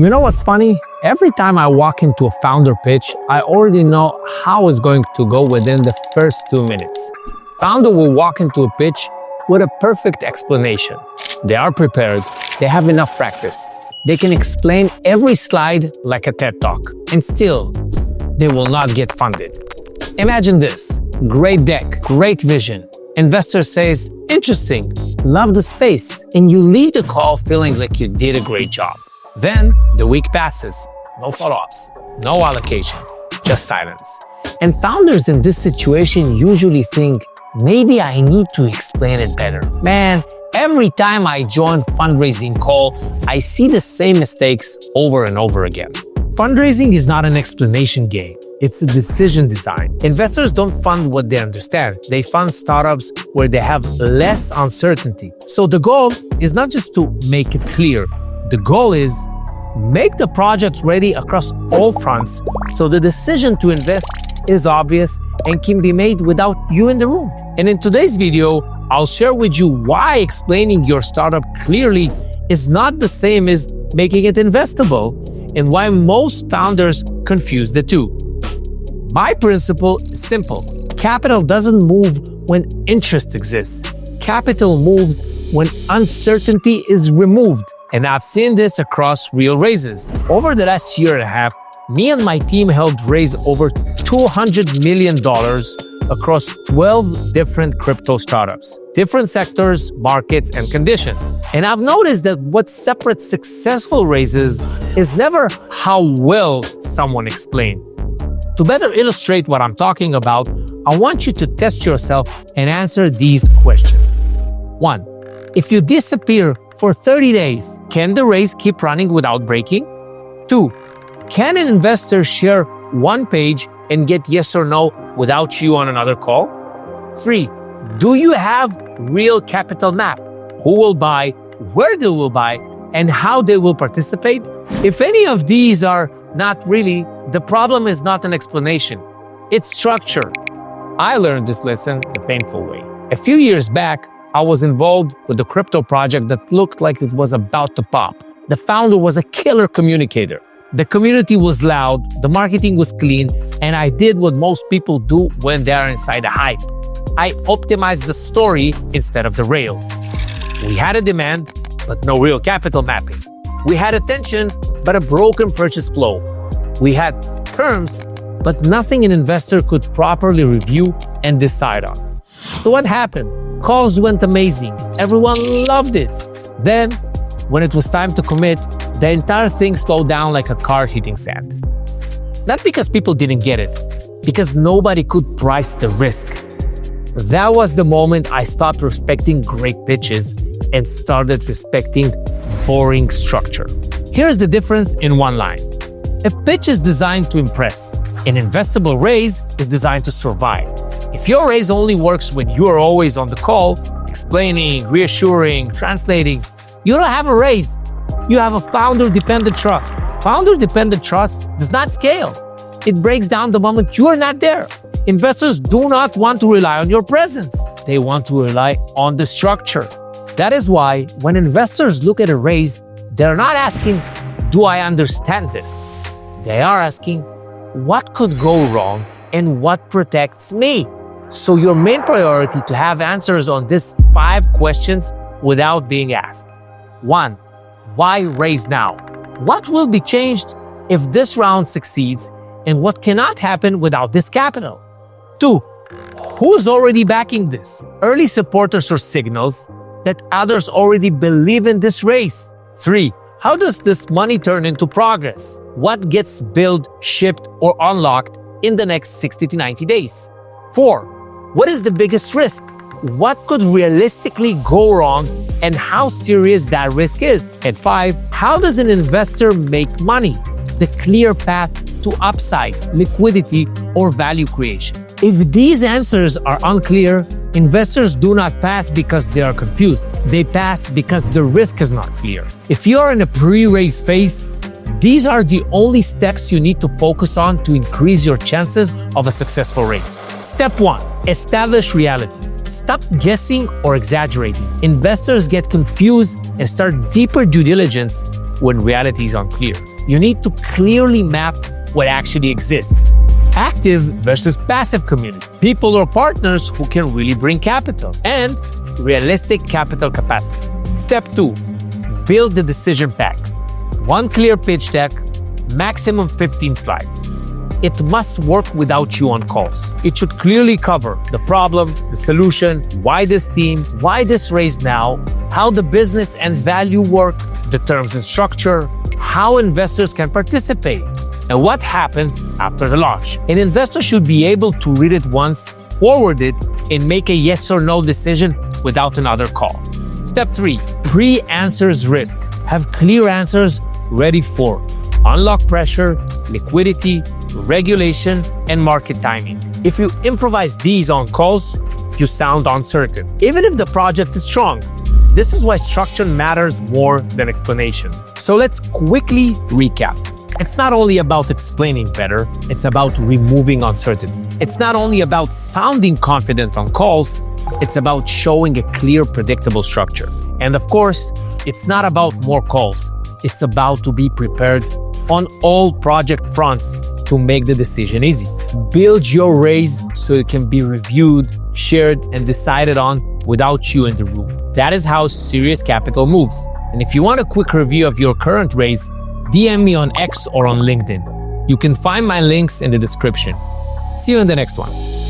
You know what's funny? Every time I walk into a founder pitch, I already know how it's going to go within the first 2 minutes. Founder will walk into a pitch with a perfect explanation. They are prepared, they have enough practice. They can explain every slide like a TED Talk, and still, they will not get funded. Imagine this: great deck, great vision. Investor says, interesting, love the space, and you leave the call feeling like you did a great job. Then the week passes, no follow-ups, no allocation, just silence. And founders in this situation usually think, maybe I need to explain it better. Man, every time I join fundraising call, I see the same mistakes over and over again. Fundraising is not an explanation game. It's a decision design. Investors don't fund what they understand. They fund startups where they have less uncertainty. So the goal is not just to make it clear. The goal is make the project ready across all fronts so the decision to invest is obvious and can be made without you in the room. And in today's video, I'll share with you why explaining your startup clearly is not the same as making it investable and why most founders confuse the two. My principle is simple. Capital doesn't move when interest exists. Capital moves when uncertainty is removed. And I've seen this across real raises. Over the last year and a half, me and my team helped raise over $200 million across 12 different crypto startups, different sectors, markets, and conditions. And I've noticed that what separates successful raises is never how well someone explains. To better illustrate what I'm talking about, I want you to test yourself and answer these questions. 1. If you disappear for 30 days, can the raise keep running without breaking? 2. Can an investor share one page and get yes or no without you on another call? 3. Do you have real capital map? Who will buy, where they will buy, and how they will participate? If any of these are not really, the problem is not an explanation. It's structure. I learned this lesson the painful way. A few years back, I was involved with a crypto project that looked like it was about to pop. The founder was a killer communicator. The community was loud, the marketing was clean, and I did what most people do when they are inside a hype. I optimized the story instead of the rails. We had a demand, but no real capital mapping. We had attention, but a broken purchase flow. We had terms, but nothing an investor could properly review and decide on. So what happened? Calls went amazing. Everyone loved it. Then, when it was time to commit, the entire thing slowed down like a car hitting sand. Not because people didn't get it, because nobody could price the risk. That was the moment I stopped respecting great pitches and started respecting boring structure. Here's the difference in one line. A pitch is designed to impress. An investable raise is designed to survive. If your raise only works when you are always on the call, explaining, reassuring, translating, you don't have a raise. You have a founder-dependent trust. Founder-dependent trust does not scale. It breaks down the moment you are not there. Investors do not want to rely on your presence. They want to rely on the structure. That is why when investors look at a raise, they're not asking, do I understand this? They are asking, what could go wrong and what protects me? So your main priority to have answers on these 5 questions without being asked. 1. Why raise now? What will be changed if this round succeeds, and what cannot happen without this capital? 2. Who's already backing this? Early supporters or signals that others already believe in this race? 3. How does this money turn into progress? What gets built, shipped, or unlocked in the next 60 to 90 days? 4. What is the biggest risk? What could realistically go wrong and how serious that risk is? And 5. How does an investor make money? The clear path to upside, liquidity, or value creation. If these answers are unclear, investors do not pass because they are confused. They pass because the risk is not clear. If you are in a pre-raise phase, these are the only steps you need to focus on to increase your chances of a successful raise. Step 1. Establish reality. Stop guessing or exaggerating. Investors get confused and start deeper due diligence when reality is unclear. You need to clearly map what actually exists. Active versus passive community. People or partners who can really bring capital. And realistic capital capacity. Step 2. Build the decision pack. One clear pitch deck, maximum 15 slides. It must work without you on calls. It should clearly cover the problem, the solution, why this team, why this raise now, how the business and value work, the terms and structure, how investors can participate, and what happens after the launch. An investor should be able to read it once, forward it, and make a yes or no decision without another call. Step 3. Pre-answers risk. Have clear answers ready for unlock pressure, liquidity, regulation, and market timing. If you improvise these on calls, you sound uncertain, even if the project is strong. This is why structure matters more than explanation. So let's quickly recap. It's not only about explaining better, it's about removing uncertainty. It's not only about sounding confident on calls, it's about showing a clear, predictable structure. And of course, it's not about more calls. It's about to be prepared on all project fronts to make the decision easy. Build your raise so it can be reviewed, shared, and decided on without you in the room. That is how serious capital moves. And if you want a quick review of your current raise, DM me on X or on LinkedIn. You can find my links in the description. See you in the next one.